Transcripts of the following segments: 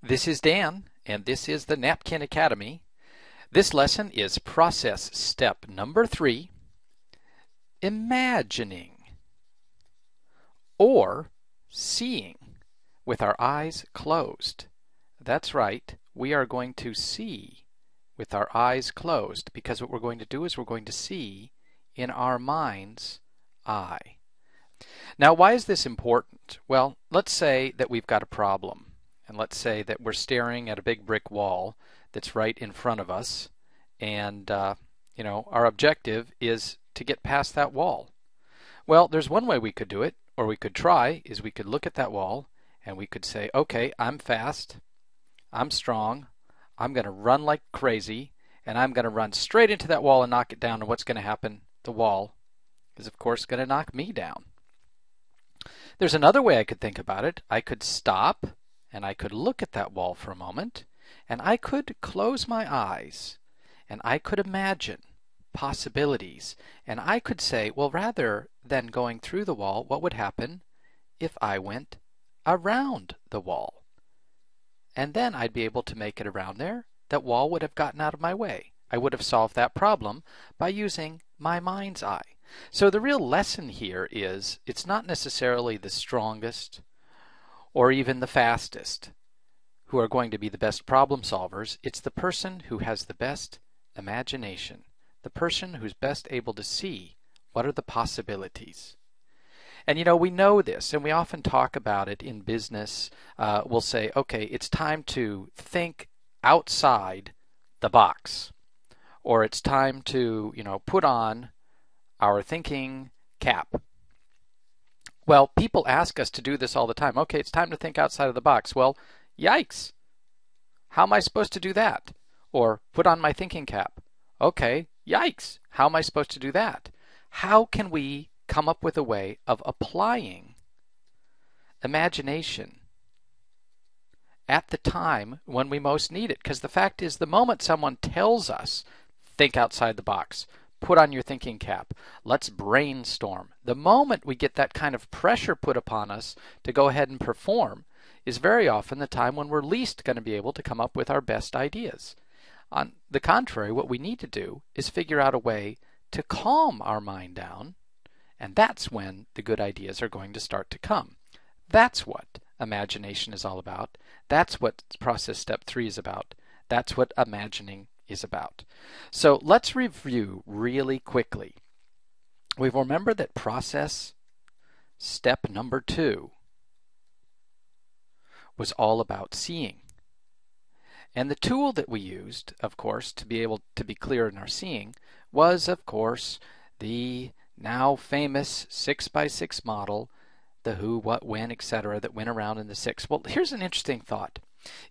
This is Dan, and this is the Napkin Academy. This lesson is process step number 3, imagining or seeing with our eyes closed. That's right, we are going to see with our eyes closed because what we're going to do is we're going to see in our mind's eye. Now, why is this important? Well, let's say that we've got a problem. And let's say that we're staring at a big brick wall that's right in front of us, and our objective is to get past that wall. Well, there's one way we could do it, or we could try, is we could look at that wall and we could say, okay, I'm fast, I'm strong, I'm going to run like crazy, and I'm going to run straight into that wall and knock it down, and what's going to happen? The wall is, of course, going to knock me down. There's another way I could think about it. I could stop and I could look at that wall for a moment, and I could close my eyes, and I could imagine possibilities, and I could say, well, rather than going through the wall, what would happen if I went around the wall? And then I'd be able to make it around there. That wall would have gotten out of my way. I would have solved that problem by using my mind's eye. So the real lesson here is it's not necessarily the strongest or even the fastest who are going to be the best problem solvers. It's the person who has the best imagination, the person who's best able to see what are the possibilities. And we know this, and we often talk about it in business. We'll say, okay, it's time to think outside the box, or it's time to, put on our thinking cap. Well, people ask us to do this all the time. Okay, it's time to think outside of the box. Well, yikes. How am I supposed to do that? Or put on my thinking cap. Okay, yikes. How am I supposed to do that? How can we come up with a way of applying imagination at the time when we most need it? Because the fact is, the moment someone tells us, think outside the box, put on your thinking cap, let's brainstorm, the moment we get that kind of pressure put upon us to go ahead and perform is very often the time when we're least going to be able to come up with our best ideas. On the contrary, what we need to do is figure out a way to calm our mind down, and that's when the good ideas are going to start to come. That's what imagination is all about. That's what process step 3 is about. That's what imagining is about. So let's review really quickly. We remember that process step number 2 was all about seeing. And the tool that we used, of course, to be able to be clear in our seeing was, of course, the now famous 6x6 model, the who, what, when, etc., that went around in the 6. Well, here's an interesting thought.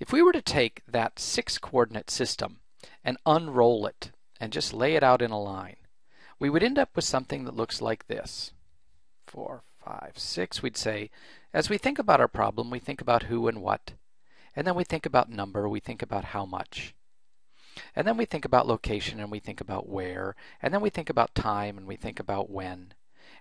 If we were to take that 6-coordinate system and unroll it and just lay it out in a line, we would end up with something that looks like this. 4, 5, 6. We'd say, as we think about our problem, we think about who and what, and then we think about number, we think about how much. And then we think about location and we think about where, and then we think about time and we think about when,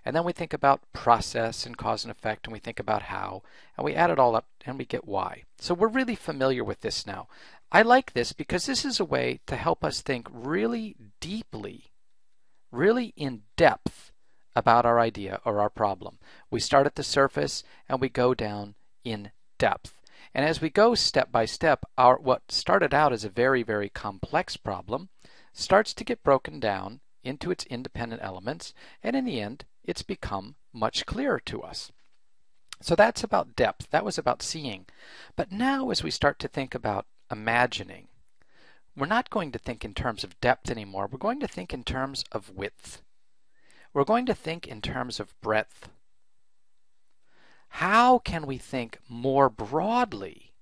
and then we think about process and cause and effect and we think about how, and we add it all up and we get why. So we're really familiar with this now. I like this because this is a way to help us think really deeply, really in depth about our idea or our problem. We start at the surface and we go down in depth. And as we go step by step, what started out as a very, very complex problem starts to get broken down into its independent elements, and in the end, it's become much clearer to us. So that's about depth. That was about seeing. But now as we start to think about imagining, we're not going to think in terms of depth anymore. We're going to think in terms of width. We're going to think in terms of breadth. How can we think more broadly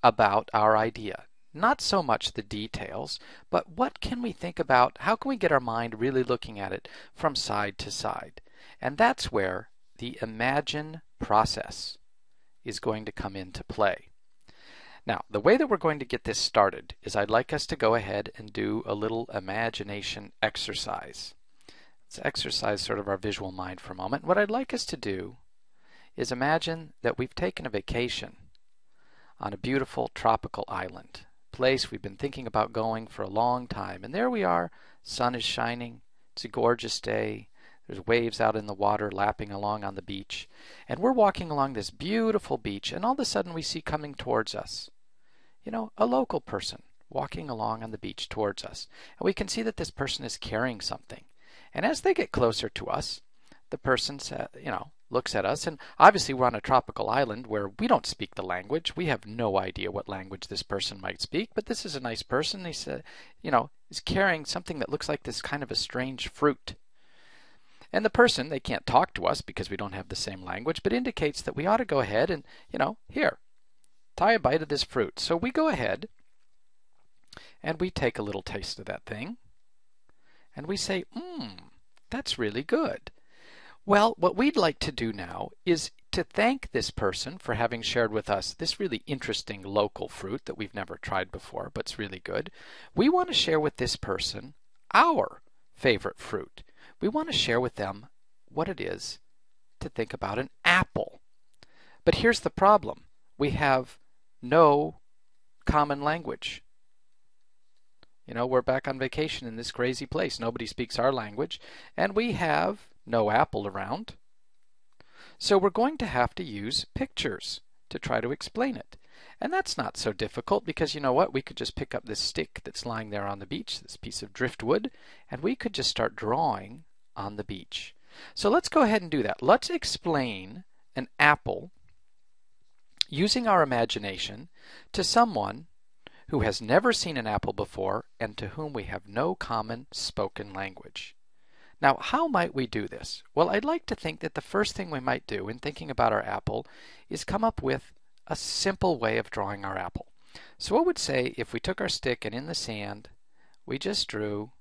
about our idea? Not so much the details, but what can we think about? How can we get our mind really looking at it from side to side? And that's where the imagine process is going to come into play. Now, the way that we're going to get this started is I'd like us to go ahead and do a little imagination exercise. Let's exercise sort of our visual mind for a moment. What I'd like us to do is imagine that we've taken a vacation on a beautiful tropical island, place we've been thinking about going for a long time. And there we are, sun is shining, it's a gorgeous day, there's waves out in the water lapping along on the beach, and we're walking along this beautiful beach, and all of a sudden we see coming towards us, a local person walking along on the beach towards us. And we can see that this person is carrying something. And as they get closer to us, the person looks at us, and obviously we're on a tropical island where we don't speak the language. We have no idea what language this person might speak, but this is a nice person. He said, is carrying something that looks like this kind of a strange fruit. And the person, they can't talk to us because we don't have the same language, but indicates that we ought to go ahead and, here, try a bite of this fruit. So we go ahead and we take a little taste of that thing, and we say, that's really good. Well, what we'd like to do now is to thank this person for having shared with us this really interesting local fruit that we've never tried before, but it's really good. We want to share with this person our favorite fruit. We want to share with them what it is to think about an apple. But here's the problem. We have no common language. We're back on vacation in this crazy place. Nobody speaks our language, and we have no apple around. So we're going to have to use pictures to try to explain it. And that's not so difficult because you know what? We could just pick up this stick that's lying there on the beach, this piece of driftwood, and we could just start drawing on the beach. So let's go ahead and do that. Let's explain an apple using our imagination to someone who has never seen an apple before and to whom we have no common spoken language. Now, how might we do this? Well, I'd like to think that the first thing we might do in thinking about our apple is come up with a simple way of drawing our apple. So what would say if we took our stick and in the sand we just drew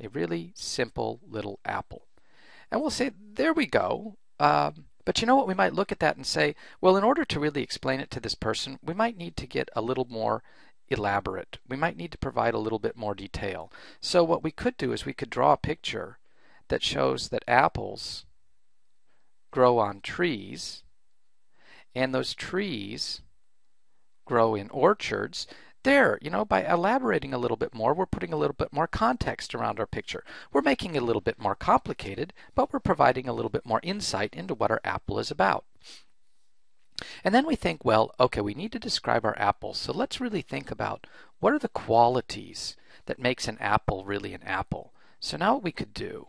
a really simple little apple? And we'll say, there we go. But you know what? We might look at that and say, well, in order to really explain it to this person, we might need to get a little more elaborate. We might need to provide a little bit more detail. So what we could do is we could draw a picture that shows that apples grow on trees, and those trees grow in orchards. There, by elaborating a little bit more, we're putting a little bit more context around our picture. We're making it a little bit more complicated, but we're providing a little bit more insight into what our apple is about. And then we think, well, okay, we need to describe our apple, so let's really think about what are the qualities that makes an apple really an apple. So now what we could do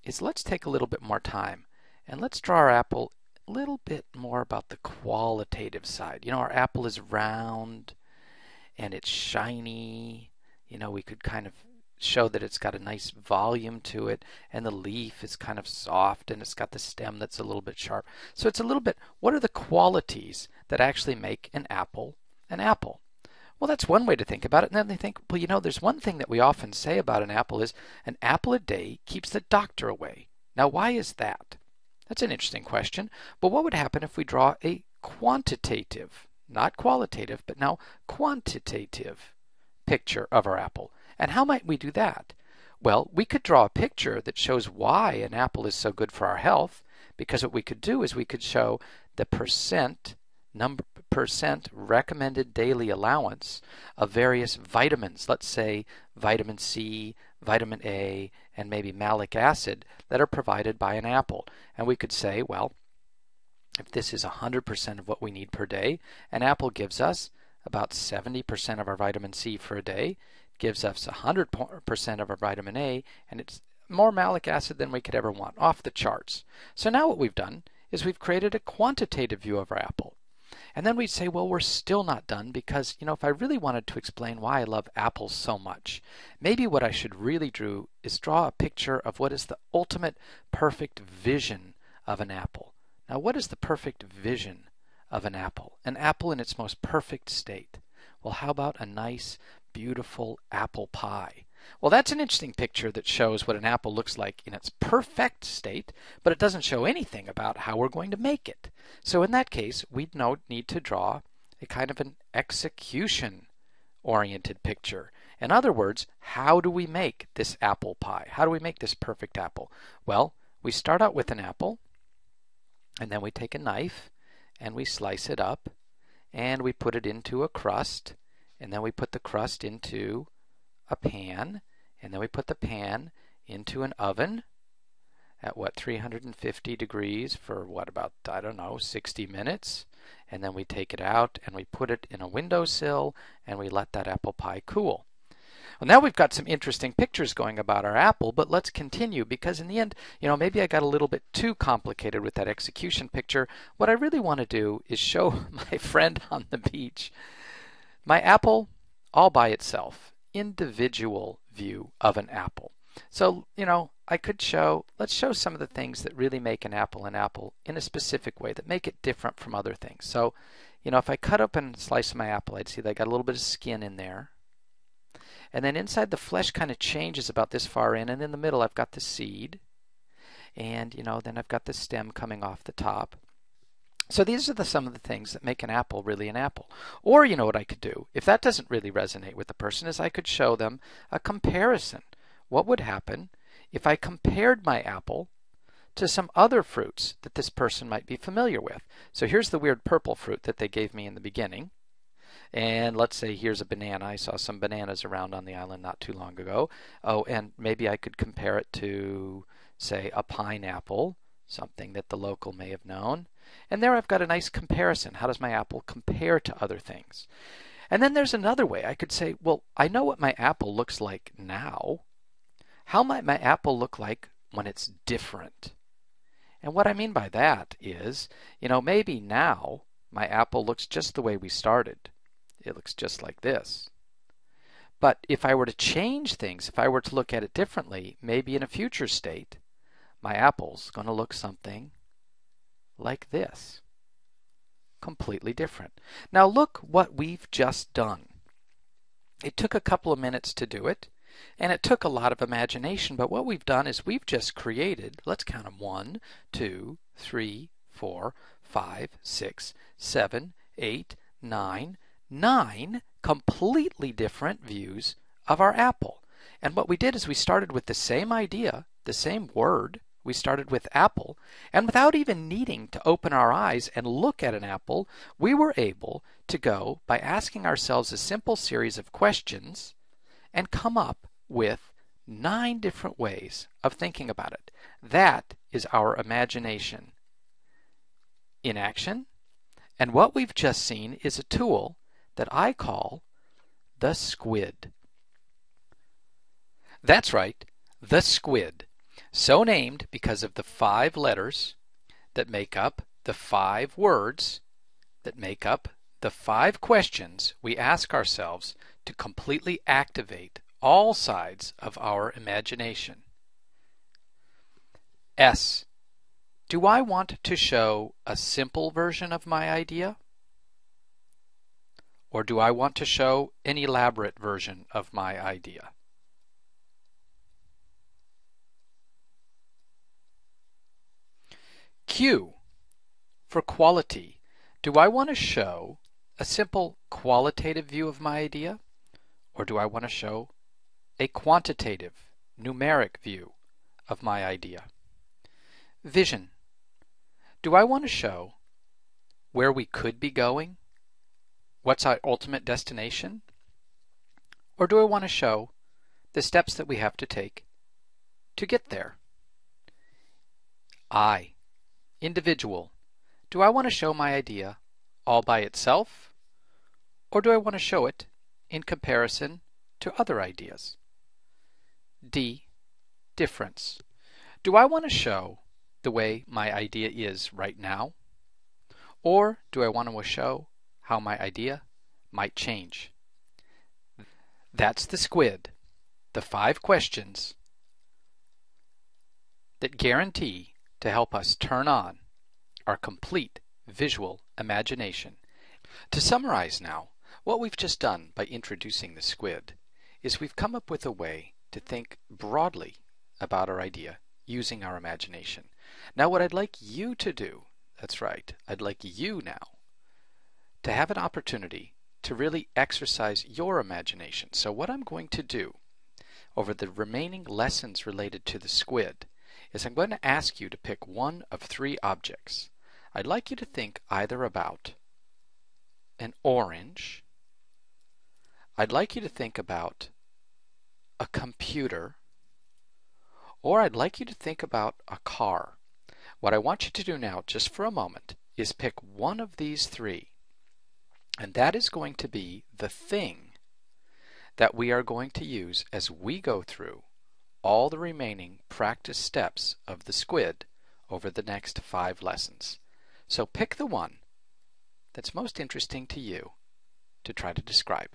is let's take a little bit more time and let's draw our apple a little bit more about the qualitative side. Our apple is round and it's shiny. We could kind of show that it's got a nice volume to it, and the leaf is kind of soft, and it's got the stem that's a little bit sharp. So it's a little bit, what are the qualities that actually make an apple an apple? Well, that's one way to think about it. And then they think, well, there's one thing that we often say about an apple is an apple a day keeps the doctor away. Now, why is that? That's an interesting question. But what would happen if we draw a quantitative, not qualitative, but now quantitative picture of our apple? And how might we do that? Well, we could draw a picture that shows why an apple is so good for our health, because what we could do is we could show the percent recommended daily allowance of various vitamins, let's say vitamin C, vitamin A, and maybe malic acid that are provided by an apple. And we could say, well, if this is 100% of what we need per day, an apple gives us about 70% of our vitamin C for a day, gives us 100% of our vitamin A, and it's more malic acid than we could ever want, off the charts. So now what we've done is we've created a quantitative view of our apple. And then we'd say, well, we're still not done because, if I really wanted to explain why I love apples so much, maybe what I should really do is draw a picture of what is the ultimate perfect vision of an apple. Now, what is the perfect vision of an apple? An apple in its most perfect state. Well, how about a nice, beautiful apple pie? Well, that's an interesting picture that shows what an apple looks like in its perfect state, but it doesn't show anything about how we're going to make it. So in that case, we'd need to draw a kind of an execution-oriented picture. In other words, how do we make this apple pie? How do we make this perfect apple? Well, we start out with an apple, and then we take a knife, and we slice it up, and we put it into a crust, and then we put the crust into a pan, and then we put the pan into an oven at 350 degrees for about, I don't know, 60 minutes. And then we take it out and we put it in a windowsill and we let that apple pie cool. Well, now we've got some interesting pictures going about our apple, but let's continue because in the end, maybe I got a little bit too complicated with that execution picture. What I really want to do is show my friend on the beach my apple all by itself, individual view of an apple. So, I could let's show some of the things that really make an apple in a specific way, that make it different from other things. So, if I cut open a slice of my apple, I'd see that I got a little bit of skin in there. And then inside the flesh kind of changes about this far in, and in the middle I've got the seed. And, then I've got the stem coming off the top. So these are some of the things that make an apple really an apple. Or, what I could do, if that doesn't really resonate with the person, is I could show them a comparison. What would happen if I compared my apple to some other fruits that this person might be familiar with? So here's the weird purple fruit that they gave me in the beginning. And let's say here's a banana. I saw some bananas around on the island not too long ago. Oh, and maybe I could compare it to, say, a pineapple, something that the local may have known. And there I've got a nice comparison. How does my apple compare to other things? And then there's another way. I could say, well, I know what my apple looks like now. How might my apple look like when it's different? And what I mean by that is, maybe now my apple looks just the way we started. It looks just like this. But if I were to change things, if I were to look at it differently, maybe in a future state, my apple's going to look something like this. Completely different. Now look what we've just done. It took a couple of minutes to do it, and it took a lot of imagination, but what we've done is we've just created, let's count them, 1, 2, 3, 4, 5, 6, 7, 8, 9, 9 completely different views of our apple. And what we did is we started with the same idea, the same word. We started with apple, and without even needing to open our eyes and look at an apple, we were able to go by asking ourselves a simple series of questions and come up with 9 different ways of thinking about it. That is our imagination in action. And what we've just seen is a tool that I call the SQVID. That's right, the SQVID. So named because of the 5 letters that make up the 5 words that make up the 5 questions we ask ourselves to completely activate all sides of our imagination. S. Do I want to show a simple version of my idea? Or do I want to show an elaborate version of my idea? Q. For quality. Do I want to show a simple qualitative view of my idea? Or do I want to show a quantitative, numeric view of my idea? Vision. Do I want to show where we could be going? What's our ultimate destination? Or do I want to show the steps that we have to take to get there? I. Individual. Do I want to show my idea all by itself? Or do I want to show it in comparison to other ideas? D. Difference. Do I want to show the way my idea is right now? Or do I want to show how my idea might change? That's the SQVID, the 5 questions that guarantee to help us turn on our complete visual imagination. To summarize now, what we've just done by introducing the SQVID is we've come up with a way to think broadly about our idea using our imagination. Now what I'd like you to do, that's right, I'd like you now to have an opportunity to really exercise your imagination. So what I'm going to do over the remaining lessons related to the SQVID is I'm going to ask you to pick one of 3 objects. I'd like you to think either about an orange. I'd like you to think about a computer, or I'd like you to think about a car. What I want you to do now, just for a moment, is pick one of these three, and that is going to be the thing that we are going to use as we go through all the remaining practice steps of the SQUID over the next 5 lessons. So pick the one that's most interesting to you to try to describe.